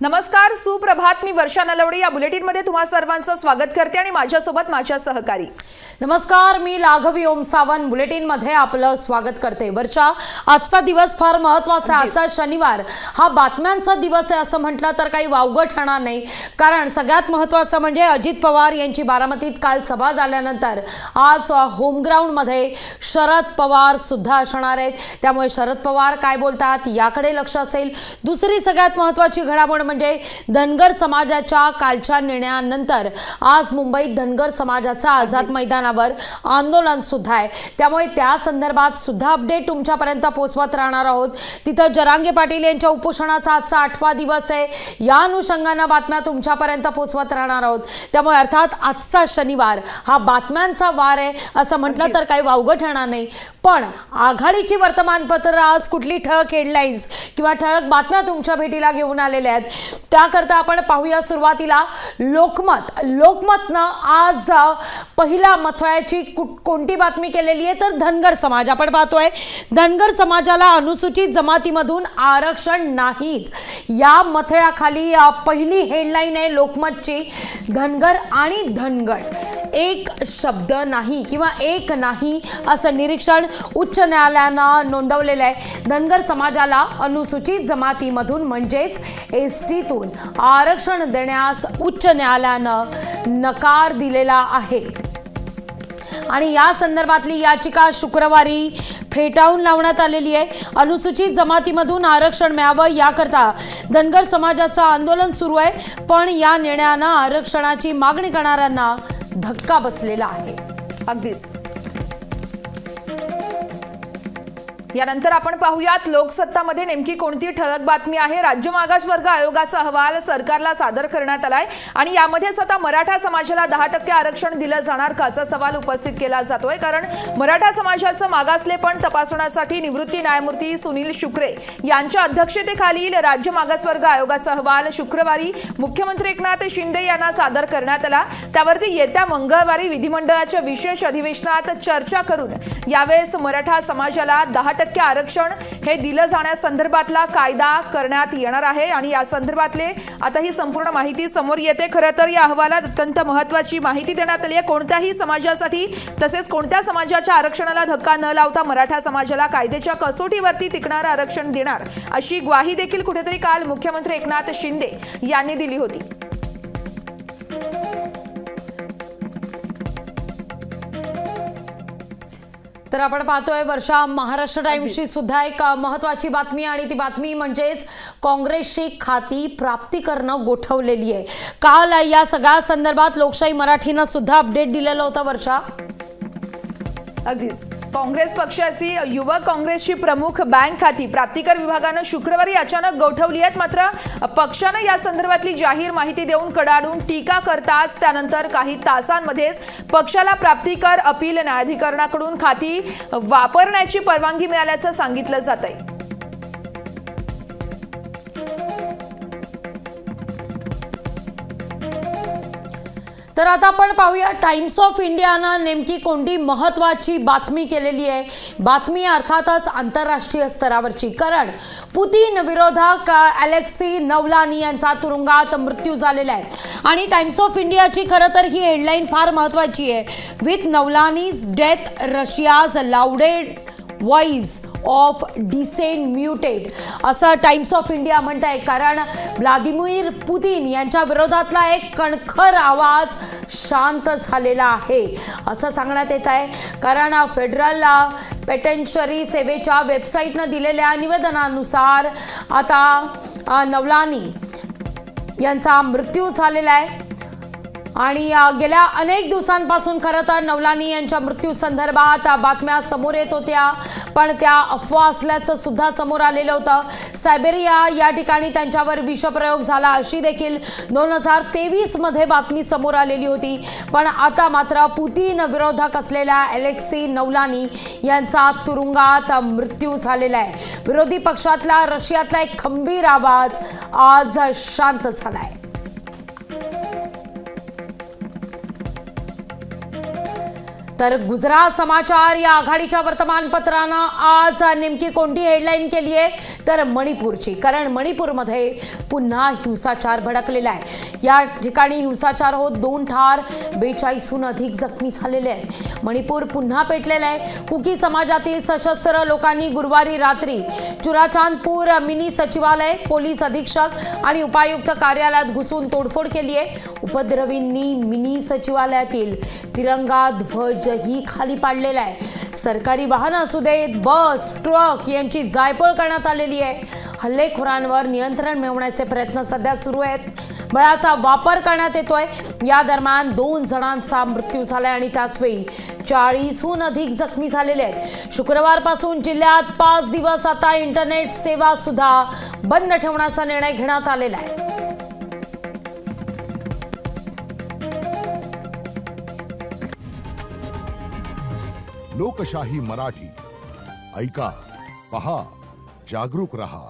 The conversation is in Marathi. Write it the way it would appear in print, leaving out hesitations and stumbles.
नमस्कार, सुप्रभात. मी वर्षा नलवडे या बुलेटिनमध्ये तुम्हा सर्वांचं स्वागत करते आणि माझ्यासोबत माझ्या सहकारी. नमस्कार, मी लाघवी ओम सावंत बुलेटिनमध्ये आपलं स्वागत करते. वर्षा, आजचा दिवस फार महत्त्वाचा आहे. आजचा शनिवार हा बातम्यांचा दिवस आहे असं म्हटलं तर काही वावगं ठरणार नाही. कारण सगळ्यात महत्त्वाचं म्हणजे अजित पवार यांची बारामतीत काल सभा झाल्यानंतर आज होमग्राऊंडमध्ये शरद पवार सुद्धा असणार आहेत. त्यामुळे शरद पवार काय बोलतात याकडे लक्ष असेल. दुसरी सगळ्यात महत्त्वाची घडामोड म्हणजे धनगर समाजाच्या कालच्या निर्णयानंतर आज मुंबईत धनगर समाजाचा आझाद मैदानावर आंदोलन सुद्धा आहे. त्यामुळे त्या संदर्भात सुद्धा अपडेट तुमच्यापर्यंत पोहोचवत राहणार आहोत. तिथं जरांगे पाटील यांच्या उपोषणाचा आजचा 8वा दिवस आहे. या अनुषंगाने बातम्या तुमच्यापर्यंत पोहोचवत राहणार आहोत. त्यामुळे अर्थात आजचा शनिवार हा बातम्यांचा वार आहे असं म्हटलं तर काही वावगं ठरणार नाही. पण आघाडीची वर्तमानपत्र आज कुठली ठळक हेडलाईन्स किंवा ठळक बातम्या तुमच्या भेटीला घेऊन आलेल्या आहेत त्याकरता आपण पाहूया. सुरुवातीला लोकमतनं आज पहिला मथळ्याची कोणती बातमी केलेली आहे तर धनगर समाज. आपण पाहतोय धनगर समाजाला अनुसूचित जमातीमधून आरक्षण नाहीच या मथळ्याखाली पहिली हेडलाईन आहे लोकमतची. धनगर आणि धनगड एक शब्द नाही किंवा एक नाही असं निरीक्षण उच्च न्यायालयानं नोंदवलेलं आहे. धनगर समाजाला अनुसूचित जमातीमधून म्हणजेच एसटीतून आरक्षण देण्यास उच्च न्यायालयानं नकार दिलेला आहे आणि या संदर्भातली याचिका शुक्रवारी फेटाळून लावण्यात आलेली आहे. अनुसूचित जमातीमधून आरक्षण मिळावं याकरता धनगर समाजाचं आंदोलन सुरू आहे. पण या निर्णयानं आरक्षणाची मागणी करणाऱ्यांना धक्का बसलेला आहे. अगदीच. यानंतर आपण पाहूयात लोकसत्तामध्ये नेमकी कोणती ठळक बातमी आहे. राज्य मागासवर्ग आयोगाचा अहवाल सरकारला सादर करण्यात आलाय आणि यामध्येच आता मराठा समाजाला 10% आरक्षण दिलं जाणार का असा सवाल उपस्थित केला जातोय. कारण मराठा समाजाचं मागासलेपण तपासण्यासाठी निवृत्ती न्यायमूर्ती सुनील शुक्रे यांच्या अध्यक्षतेखालील राज्य मागासवर्ग आयोगाचा अहवाल शुक्रवारी मुख्यमंत्री एकनाथ शिंदे यांना सादर करण्यात आला. त्यावरती येत्या मंगळवारी विधिमंडळाच्या विशेष अधिवेशनात चर्चा करून यावेळेस मराठा समाजाला 10% आरक्षण हे दिलं जाण्यासंदर्भातला कायदा करण्यात येणार आहे आणि या संदर्भातले आता ही संपूर्ण माहिती समोर येते. खरं तर या अहवालात अत्यंत महत्त्वाची माहिती देण्यात आली आहे. कोणत्याही समाजासाठी तसेच कोणत्या समाजाच्या आरक्षणाला धक्का न लावता मराठा समाजाला कायद्याच्या कसोटीवरती टिकणारं आरक्षण देणार अशी ग्वाही देखील कुठेतरी काल मुख्यमंत्री एकनाथ शिंदे यांनी दिली होती. तर आपण पाहतोय वर्षा, महाराष्ट्र टाइम्सची सुद्धा एक महत्त्वाची बातमी आणि ती बातमी म्हणजेच काँग्रेसची खाती प्राप्तिकरणं गोठवलेली आहे. काल या सगळ्या संदर्भात लोकशाही मराठीनं सुद्धा अपडेट दिलेलं होतं. वर्षा, अगदीच. काँग्रेस पक्षाची युवक काँग्रेसची प्रमुख बँक खाती प्राप्तिकर विभागानं शुक्रवारी अचानक गोठवली आहेत. मात्र पक्षानं या संदर्भातली जाहीर माहिती देऊन कडाडून टीका करताच त्यानंतर काही तासांमध्येच पक्षाला प्राप्तिकर अपील न्यायाधिकरणाकडून खाती वापरण्याची परवानगी मिळाल्याचं सांगितलं जात आहे. तर आता आपण पाहूया टाइम्स ऑफ इंडियानं नेमकी कोणती महत्त्वाची बातमी केलेली आहे. बातमी अर्थातच आंतरराष्ट्रीय स्तरावरची. कारण पुतीन विरोधक अलेक्सी नवलानी यांचा तुरुंगात मृत्यू झालेला आहे आणि टाइम्स ऑफ इंडियाची खरं तर ही हेडलाईन फार महत्त्वाची आहे. With Navalny's death Russia's loudest voice of dissent muted असं टाइम्स ऑफ इंडिया म्हणत आहे. कारण व्लादिमीर पुतीन यांच्या विरोधातला एक कणखर आवाज शांत झालेला आहे असं सांगण्यात येत आहे. कारण फेडरल पेटेन्शरी सेवेच्या वेबसाईटनं दिलेल्या निवेदनानुसार आता नवलानी यांचा मृत्यू झालेला आहे आणि गेल्या अनेक दिवसांपासून खरं तर नवलानी यांच्या मृत्यू संदर्भात बातम्या समोर येत होत्या. पण त्या अफवा असल्याचं सुद्धा समोर आलेलं होतं. सायबेरिया या ठिकाणी त्यांच्यावर विषप्रयोग झाला अशी देखील 2023 मध्ये बातमी समोर आलेली होती. पण आता मात्र पुतीन विरोधक असलेल्या अलेक्सी नवलानी यांचा तुरुंगात मृत्यू झालेला आहे. विरोधी पक्षातला रशियातला एक खंबीर आवाज आज शांत झालाय. तर गुजरात समाचार या आघाडीच्या वर्तमानपत्रानं आज नेमकी कोणती हेडलाईन केली आहे तर मणिपूरची, कारण मणिपूरमध्ये पुन्हा हिंसाचार भडकलेला आहे। या ठिकाणी हिंसाचार होत 2 ठार, 42हून अधिक जखमी झालेले आहेत। मणिपूर पुन्हा पेटलेलं आहे। कुकी समाजातील सशस्त्र लोकांनी गुरुवारी रात्री चुराचांदपूर मिनी सचिवालय, पोलीस अधीक्षक आणि उपायुक्त कार्यालयात घुसून तोडफोड केली आहे। उपद्रवींनी मिनी सचिवालयातील तिरंगा ध्वजही खाली पाडलेला आहे। सरकारी वाहनं असू देत, बस, ट्रक यांची जायपळ करण्यात आलेली आहे। हल्लेखोरांवर नियंत्रण मिळवण्याचे प्रयत्न सध्या सुरू आहेत। बळाचा वापर करण्यात येतोय। या दरम्यान 2 जणांचा मृत्यू झालाय आणि त्याचवेळी 40हून अधिक जखमी झालेले आहेत। शुक्रवारपासून जिल्ह्यात 5 दिवस आता इंटरनेट सेवा सुद्धा बंद ठेवण्याचा निर्णय घेण्यात आलेला आहे। लोकशाही मराठी ऐका, पहा, जागरूक रहा।